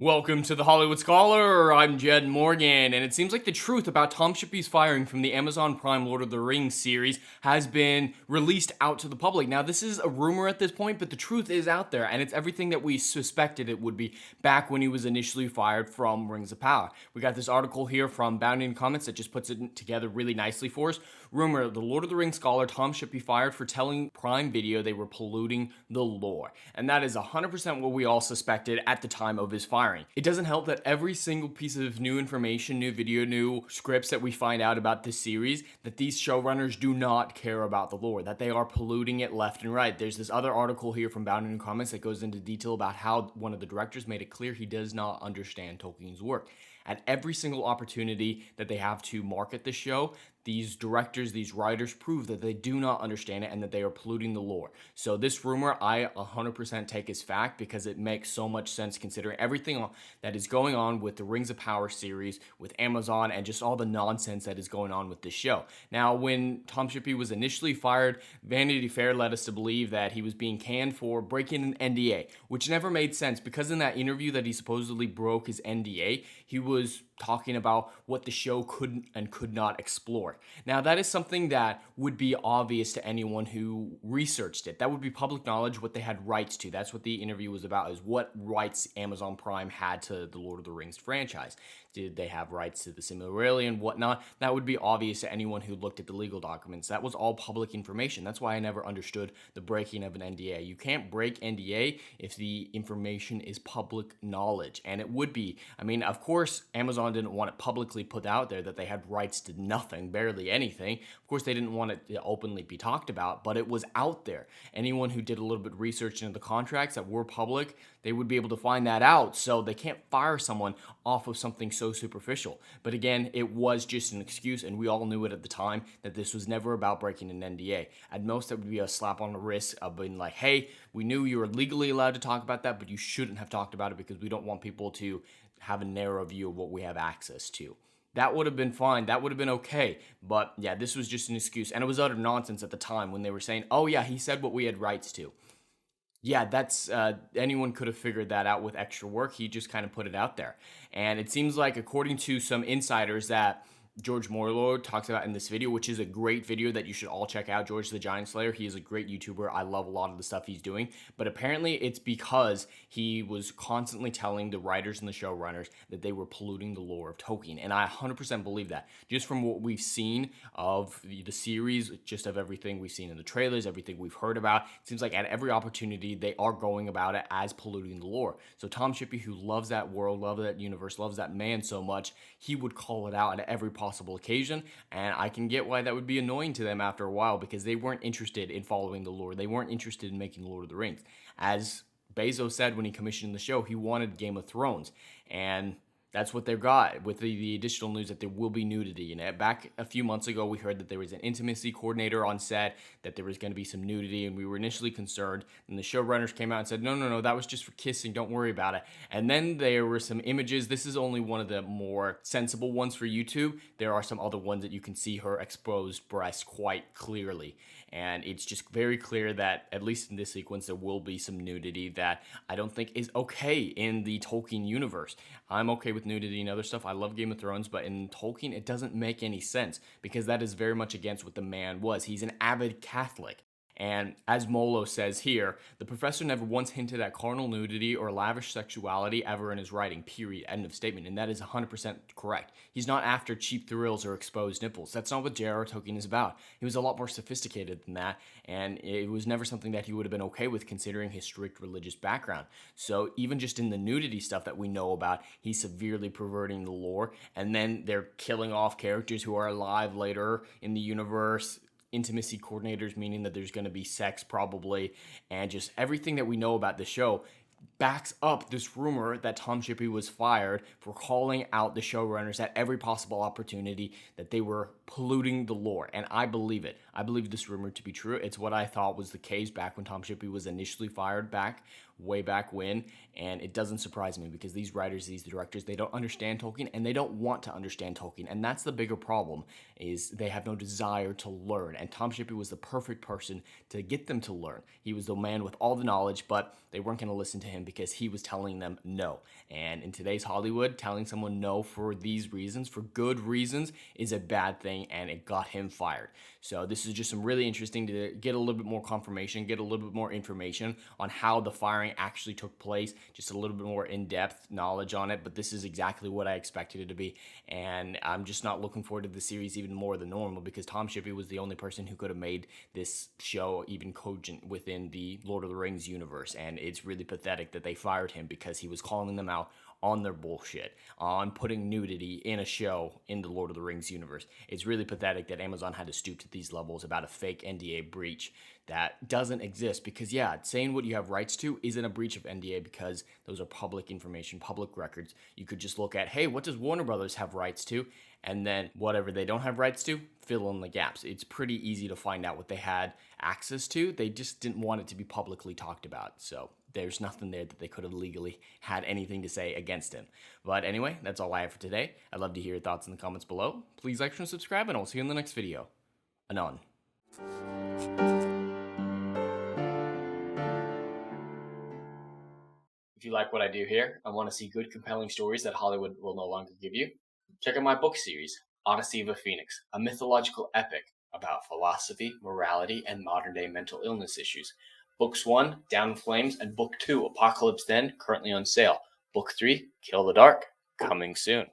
Welcome to the Hollywood Scholar. I'm Jed Morgan, and it seems like the truth about Tom Shippey's firing from the Amazon Prime Lord of the Rings series has been released out to the public. Now, this is a rumor at this point, but the truth is out there, and it's everything that we suspected it would be back when he was initially fired from Rings of Power. We got this article here from Bounty and Comments that just puts it together really nicely for us. Rumor, the Lord of the Rings scholar Tom Shippey fired for telling Prime Video they were polluting the lore. And that is 100% what we all suspected at the time of his firing. It doesn't help that every single piece of new information, new video, new scripts that we find out about this series, that these showrunners do not care about the lore, that they are polluting it left and right. There's this other article here from Bounty and Comments that goes into detail about how one of the directors made it clear he does not understand Tolkien's work. At every single opportunity that they have to market the show, these directors, these writers prove that they do not understand it and that they are polluting the lore. So this rumor, I 100% take as fact because it makes so much sense considering everything that is going on with the Rings of Power series, with Amazon, and just all the nonsense that is going on with this show. Now, when Tom Shippey was initially fired, Vanity Fair led us to believe that he was being canned for breaking an NDA, which never made sense because in that interview that he supposedly broke his NDA, he was talking about what the show could and could not explore. Now, that is something that would be obvious to anyone who researched it. That would be public knowledge, what they had rights to. That's what the interview was about, is what rights Amazon Prime had to the Lord of the Rings franchise. Did they have rights to the Silmarillion, whatnot? That would be obvious to anyone who looked at the legal documents. That was all public information. That's why I never understood the breaking of an NDA. You can't break NDA if the information is public knowledge. And it would be, I mean, of course, Amazon didn't want it publicly put out there that they had rights to nothing, barely anything. Of course, they didn't want it to openly be talked about, but it was out there. Anyone who did a little bit of research into the contracts that were public, they would be able to find that out. So they can't fire someone off of something so superficial. But again, it was just an excuse, and we all knew it at the time that this was never about breaking an NDA. At most, it would be a slap on the wrist of being like, hey, we knew you were legally allowed to talk about that, but you shouldn't have talked about it because we don't want people to have a narrow view of what we have access to. That would have been fine. That would have been okay. But yeah, this was just an excuse. And it was utter nonsense at the time when they were saying, oh yeah, he said what we had rights to. Yeah, that's anyone could have figured that out with extra work. He just kind of put it out there. And it seems like, according to some insiders, that George Morlord talks about in this video, which is a great video that you should all check out. George the Giant Slayer, he is a great YouTuber. I love a lot of the stuff he's doing. But apparently it's because he was constantly telling the writers and the showrunners that they were polluting the lore of Tolkien. And I 100% believe that. Just from what we've seen of the series, just of everything we've seen in the trailers, everything we've heard about, it seems like at every opportunity they are going about it as polluting the lore. So Tom Shippey, who loves that world, loves that universe, loves that man so much, he would call it out at every possible occasion, and I can get why that would be annoying to them after a while because they weren't interested in following the lore. They weren't interested in making Lord of the Rings. As Bezos said when he commissioned the show, he wanted Game of Thrones, and that's what they've got with the additional news that there will be nudity in it. Back a few months ago, we heard that there was an intimacy coordinator on set, that there was going to be some nudity, and we were initially concerned. And the showrunners came out and said, no, that was just for kissing, don't worry about it. And then there were some images. This is only one of the more sensible ones for YouTube. There are some other ones that you can see her exposed breast quite clearly. And it's just very clear that, at least in this sequence, there will be some nudity that I don't think is okay in the Tolkien universe. I'm okay with nudity and other stuff. I love Game of Thrones, but in Tolkien, it doesn't make any sense because that is very much against what the man was. He's an avid Catholic. And as Molo says here, the professor never once hinted at carnal nudity or lavish sexuality ever in his writing, period, end of statement. And that is 100% correct. He's not after cheap thrills or exposed nipples. That's not what J.R.R. Tolkien is about. He was a lot more sophisticated than that, and it was never something that he would have been okay with considering his strict religious background. So even just in the nudity stuff that we know about, he's severely perverting the lore, and then they're killing off characters who are alive later in the universe. Intimacy coordinators, meaning that there's going to be sex probably, and just everything that we know about the show backs up this rumor that Tom Shippey was fired for calling out the showrunners at every possible opportunity that they were polluting the lore. And I believe it. I believe this rumor to be true. It's what I thought was the case back when Tom Shippey was initially fired way back when. And it doesn't surprise me because these writers, these directors, they don't understand Tolkien and they don't want to understand Tolkien. And that's the bigger problem, is they have no desire to learn. And Tom Shippey was the perfect person to get them to learn. He was the man with all the knowledge, but they weren't going to listen to him because he was telling them no. And in today's Hollywood, telling someone no for these reasons, for good reasons, is a bad thing, and it got him fired. So this is just some really interesting to get a little bit more confirmation, get a little bit more information on how the firing actually took place, just a little bit more in-depth knowledge on it. But this is exactly what I expected it to be, and I'm just not looking forward to the series even more than normal, because Tom Shippey was the only person who could have made this show even cogent within the Lord of the Rings universe. And it's really pathetic that they fired him because he was calling them out on their bullshit, on putting nudity in a show in the Lord of the Rings universe. It's really pathetic that Amazon had to stoop to these levels about a fake NDA breach that doesn't exist. Because yeah, saying what you have rights to isn't a breach of NDA, because those are public information, public records. You could just look at, hey, what does Warner Brothers have rights to? And then whatever they don't have rights to, fill in the gaps. It's pretty easy to find out what they had access to. They just didn't want it to be publicly talked about. So there's nothing there that they could have legally had anything to say against him. But anyway, that's all I have for today. I'd love to hear your thoughts in the comments below. Please like and subscribe, and I'll see you in the next video. Anon. If you like what I do here and want to see good, compelling stories that Hollywood will no longer give you, check out my book series, Odyssey of a Phoenix, a mythological epic about philosophy, morality, and modern-day mental illness issues. Books 1, Down in Flames, and Book 2, Apocalypse Then, currently on sale. Book 3, Kill the Dark, coming soon.